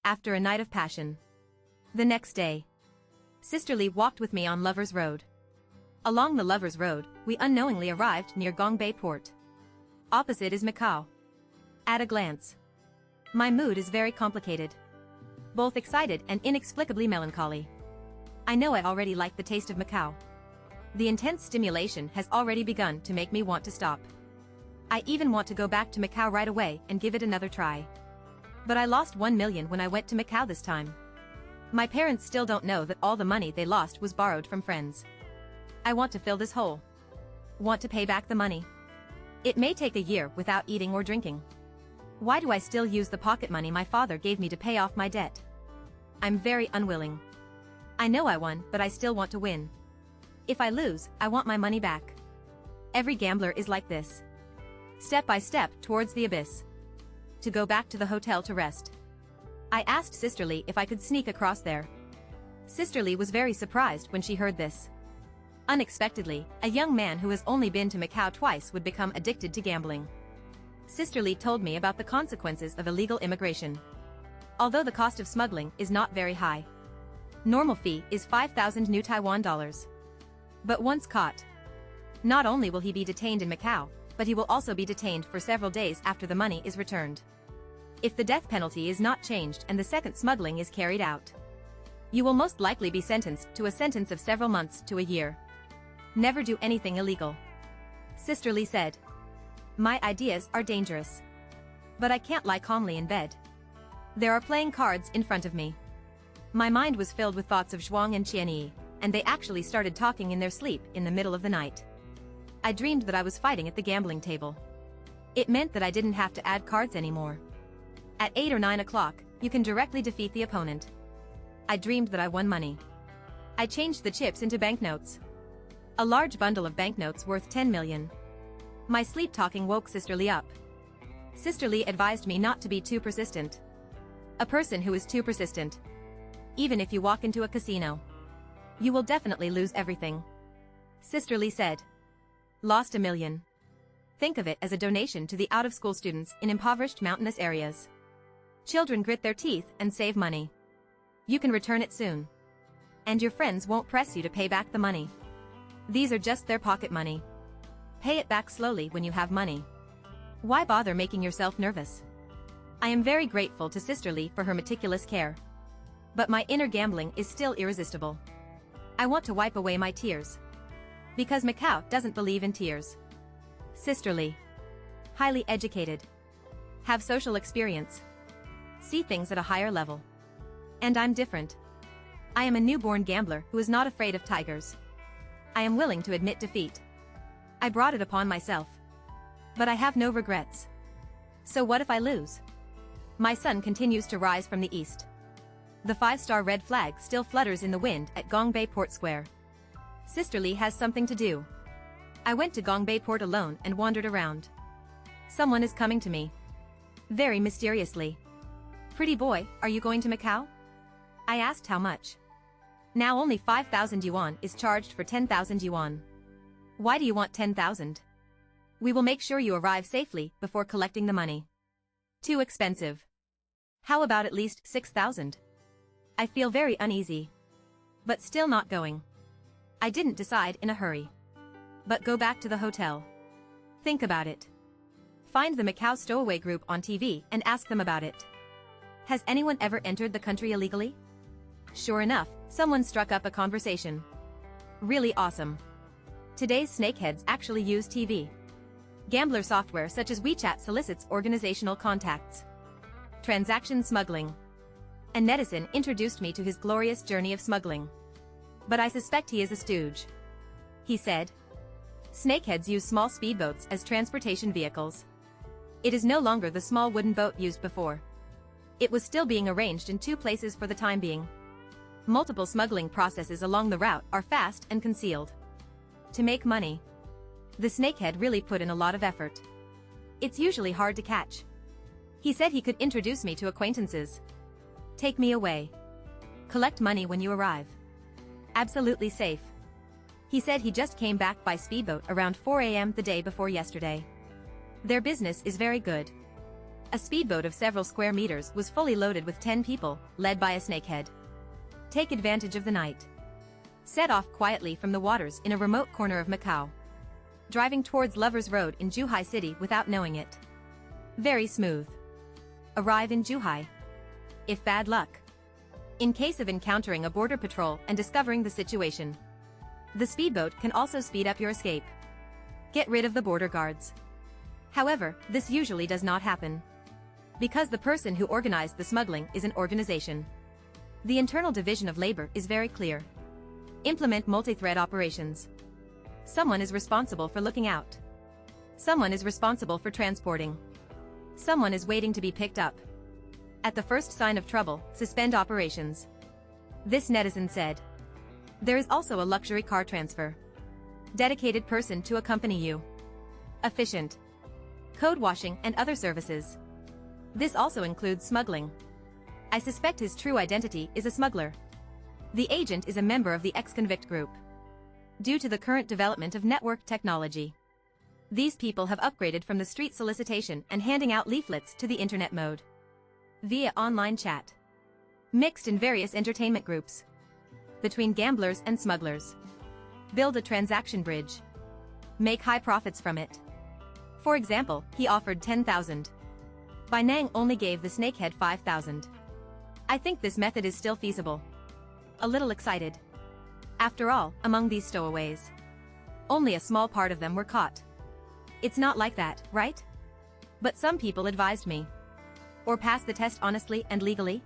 after a night of passion. The next day, Sisterly walked with me on Lover's Road. Along the Lover's Road, we unknowingly arrived near Gong Bay Port. Opposite is Macau. At a glance, my mood is very complicated. Both excited and inexplicably melancholy. I know I already like the taste of Macau. The intense stimulation has already begun to make me want to stop. I even want to go back to Macau right away and give it another try. But I lost 1 million when I went to Macau this time. My parents still don't know that all the money they lost was borrowed from friends. I want to fill this hole. Want to pay back the money. It may take a year without eating or drinking. Why do I still use the pocket money my father gave me to pay off my debt? I'm very unwilling. I know I won, but I still want to win. If I lose, I want my money back. Every gambler is like this. Step by step towards the abyss. To go back to the hotel to rest. I asked Sisterly if I could sneak across there. Sisterly was very surprised when she heard this. Unexpectedly, a young man who has only been to Macau twice would become addicted to gambling. Sisterly told me about the consequences of illegal immigration. Although the cost of smuggling is not very high. Normal fee is 5,000 new Taiwan dollars. But once caught, not only will he be detained in Macau, but he will also be detained for several days after the money is returned. If the death penalty is not changed and the second smuggling is carried out, you will most likely be sentenced to a sentence of several months to a year. Never do anything illegal. Sisterly said. My ideas are dangerous. But I can't lie calmly in bed. There are playing cards in front of me. My mind was filled with thoughts of Zhuang and Qianyi, and they actually started talking in their sleep in the middle of the night. I dreamed that I was fighting at the gambling table. It meant that I didn't have to add cards anymore. At 8 or 9 o'clock, you can directly defeat the opponent. I dreamed that I won money. I changed the chips into banknotes. A large bundle of banknotes worth 10 million. My sleep talking woke Sisterly up. Sisterly advised me not to be too persistent. A person who is too persistent, even if you walk into a casino, you will definitely lose everything. Sisterly said. Lost 1 million. Think of it as a donation to the out-of-school students in impoverished mountainous areas. Children grit their teeth and save money. You can return it soon. And your friends won't press you to pay back the money. These are just their pocket money. Pay it back slowly when you have money. Why bother making yourself nervous? I am very grateful to Sisterly for her meticulous care. But my inner gambling is still irresistible. I want to wipe away my tears. Because Macau doesn't believe in tears. Sisterly. Highly educated. Have social experience. See things at a higher level. And I'm different. I am a newborn gambler who is not afraid of tigers. I am willing to admit defeat. I brought it upon myself. But I have no regrets. So what if I lose? My sun continues to rise from the east. The 5-star red flag still flutters in the wind at Gong Bay Port Square. Sisterly has something to do. I went to Gong Bay Port alone and wandered around. Someone is coming to me. Very mysteriously. Pretty boy, are you going to Macau? I asked how much. Now only 5,000 yuan is charged for 10,000 yuan. Why do you want 10,000? We will make sure you arrive safely before collecting the money. Too expensive. How about at least 6,000? I feel very uneasy. But still not going. I didn't decide in a hurry. But go back to the hotel. Think about it. Find the Macau Stowaway Group on TV and ask them about it. Has anyone ever entered the country illegally? Sure enough, someone struck up a conversation. Really awesome. Today's snakeheads actually use TV. Gambler software such as WeChat solicits organizational contacts. Transaction smuggling. A netizen introduced me to his glorious journey of smuggling. But I suspect he is a stooge. He said. Snakeheads use small speedboats as transportation vehicles. It is no longer the small wooden boat used before. It was still being arranged in 2 places for the time being. Multiple smuggling processes along the route are fast and concealed. To make money. The snakehead really put in a lot of effort. It's usually hard to catch. He said he could introduce me to acquaintances. Take me away. Collect money when you arrive. Absolutely safe. He said he just came back by speedboat around 4 a.m. the day before yesterday. Their business is very good. A speedboat of several square meters was fully loaded with 10 people, led by a snakehead. Take advantage of the night. Set off quietly from the waters in a remote corner of Macau. Driving towards Lovers Road in Zhuhai City without knowing it. Very smooth. Arrive in Zhuhai. If bad luck. In case of encountering a border patrol and discovering the situation. The speedboat can also speed up your escape. Get rid of the border guards. However, this usually does not happen. Because the person who organized the smuggling is an organization. The internal division of labor is very clear. Implement multi-thread operations. Someone is responsible for looking out. Someone is responsible for transporting. Someone is waiting to be picked up. At the first sign of trouble, suspend operations. This netizen said. There is also a luxury car transfer. Dedicated person to accompany you. Efficient. Code washing and other services. This also includes smuggling. I suspect his true identity is a smuggler. The agent is a member of the ex-convict group. Due to the current development of network technology, these people have upgraded from the street solicitation and handing out leaflets to the internet mode. Via online chat. Mixed in various entertainment groups. Between gamblers and smugglers. Build a transaction bridge. Make high profits from it. For example, he offered 10,000. Bai Nang only gave the snakehead 5,000. I think this method is still feasible. A little excited. After all, among these stowaways, only a small part of them were caught. It's not like that, right? But some people advised me. Or pass the test honestly and legally?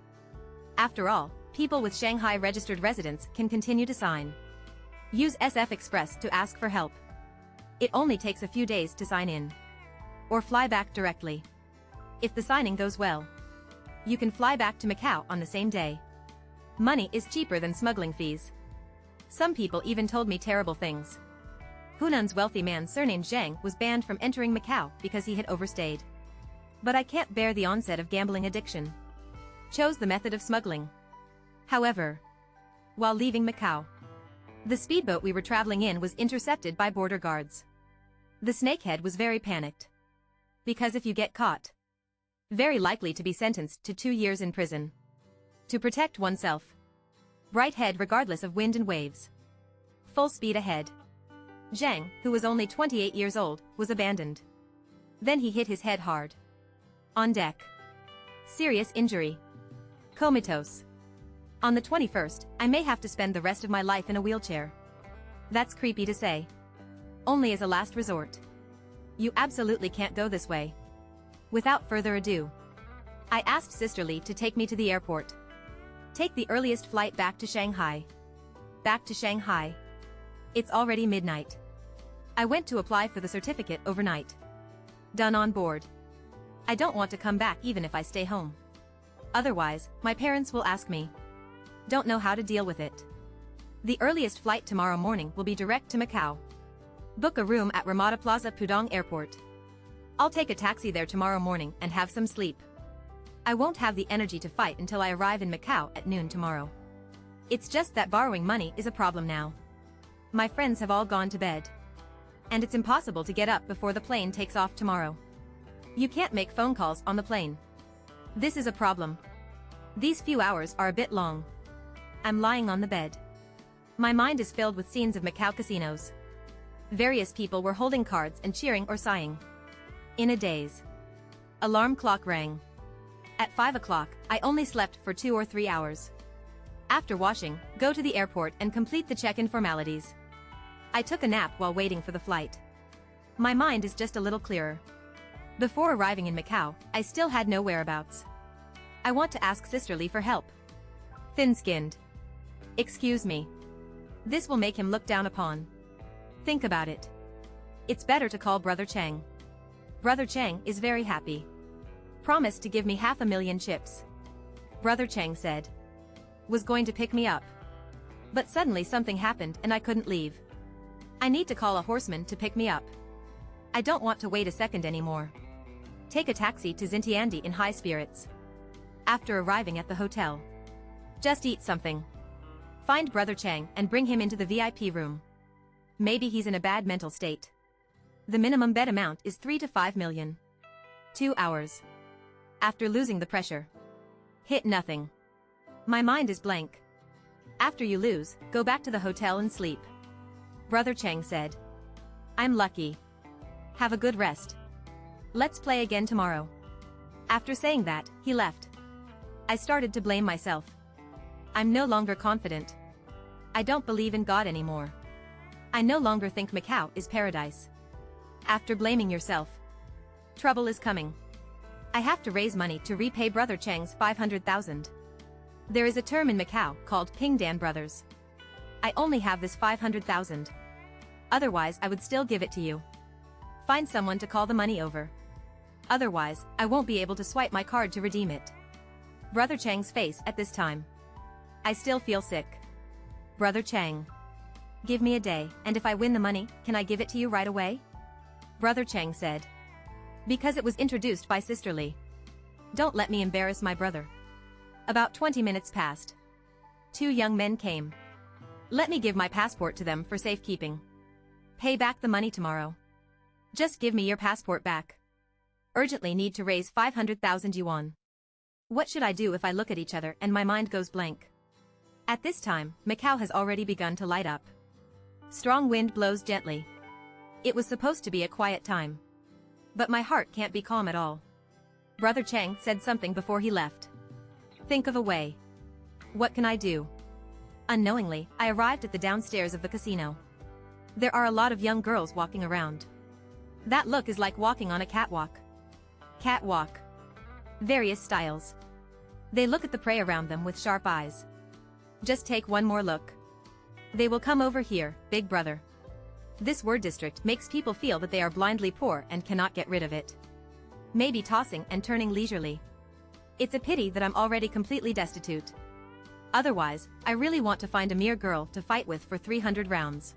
After all, people with Shanghai registered residence can continue to sign. Use SF Express to ask for help. It only takes a few days to sign in. Or fly back directly. If the signing goes well, you can fly back to Macau on the same day. Money is cheaper than smuggling fees. Some people even told me terrible things. Hunan's wealthy man surnamed Zhang was banned from entering Macau because he had overstayed. But I can't bear the onset of gambling addiction. Chose the method of smuggling. However, while leaving Macau, the speedboat we were traveling in was intercepted by border guards. The snakehead was very panicked. Because if you get caught, very likely to be sentenced to 2 years in prison. To protect oneself. Right head regardless of wind and waves. Full speed ahead. Zhang, who was only 28 years old, was abandoned. Then he hit his head hard. On deck. Serious injury. Comatose. On the 21st, I may have to spend the rest of my life in a wheelchair. That's creepy to say. Only as a last resort. You absolutely can't go this way. Without further ado, I asked Sister Lee to take me to the airport. Take the earliest flight back to Shanghai. Back to Shanghai. It's already midnight. I went to apply for the certificate overnight. Done on board. I don't want to come back even if I stay home. Otherwise, my parents will ask me. Don't know how to deal with it. The earliest flight tomorrow morning will be direct to Macau. Book a room at Ramada Plaza Pudong Airport. I'll take a taxi there tomorrow morning and have some sleep. I won't have the energy to fight until I arrive in Macau at noon tomorrow. It's just that borrowing money is a problem now. My friends have all gone to bed. And it's impossible to get up before the plane takes off tomorrow. You can't make phone calls on the plane. This is a problem. These few hours are a bit long. I'm lying on the bed. My mind is filled with scenes of Macau casinos. Various people were holding cards and cheering or sighing. In a daze. Alarm clock rang. At 5 o'clock, I only slept for 2 or 3 hours. After washing, go to the airport and complete the check-in formalities. I took a nap while waiting for the flight. My mind is just a little clearer. Before arriving in Macau, I still had no whereabouts. I want to ask Sister Lee for help. Thin-skinned. Excuse me. This will make him look down upon. Think about it. It's better to call Brother Chang. Brother Chang is very happy. Promised to give me 500,000 chips. Brother Chang said. Was going to pick me up. But suddenly something happened and I couldn't leave. I need to call a horseman to pick me up. I don't want to wait a second anymore. Take a taxi to Xintiandi in high spirits. After arriving at the hotel. Just eat something. Find Brother Chang and bring him into the VIP room. Maybe he's in a bad mental state. The minimum bet amount is 3 to 5 million. 2 hours. After losing the pressure. Hit nothing. My mind is blank. After you lose, go back to the hotel and sleep. Brother Chang said. I'm lucky. Have a good rest. Let's play again tomorrow. After saying that, he left. I started to blame myself. I'm no longer confident. I don't believe in God anymore. I no longer think Macau is paradise. After blaming yourself, trouble is coming. I have to raise money to repay Brother Chang's 500,000. There is a term in Macau called Pingdan Brothers. I only have this 500,000. Otherwise I would still give it to you. Find someone to call the money over. Otherwise, I won't be able to swipe my card to redeem it. Brother Chang's face at this time. I still feel sick. Brother Chang. Give me a day, and if I win the money, can I give it to you right away? Brother Chang said. Because it was introduced by Sister Lee. Don't let me embarrass my brother. About 20 minutes passed. 2 young men came. Let me give my passport to them for safekeeping. Pay back the money tomorrow. Just give me your passport back. Urgently need to raise 500,000 yuan. What should I do if I look at each other and my mind goes blank? At this time, Macau has already begun to light up. Strong wind blows gently. It was supposed to be a quiet time. But my heart can't be calm at all. Brother Chang said something before he left. Think of a way. What can I do? Unknowingly, I arrived at the downstairs of the casino. There are a lot of young girls walking around. That look is like walking on a catwalk. Catwalk. Various styles. They look at the prey around them with sharp eyes. Just take one more look. They will come over here, big brother. This word district makes people feel that they are blindly poor and cannot get rid of it. Maybe tossing and turning leisurely. It's a pity that I'm already completely destitute. Otherwise, I really want to find a mere girl to fight with for 300 rounds.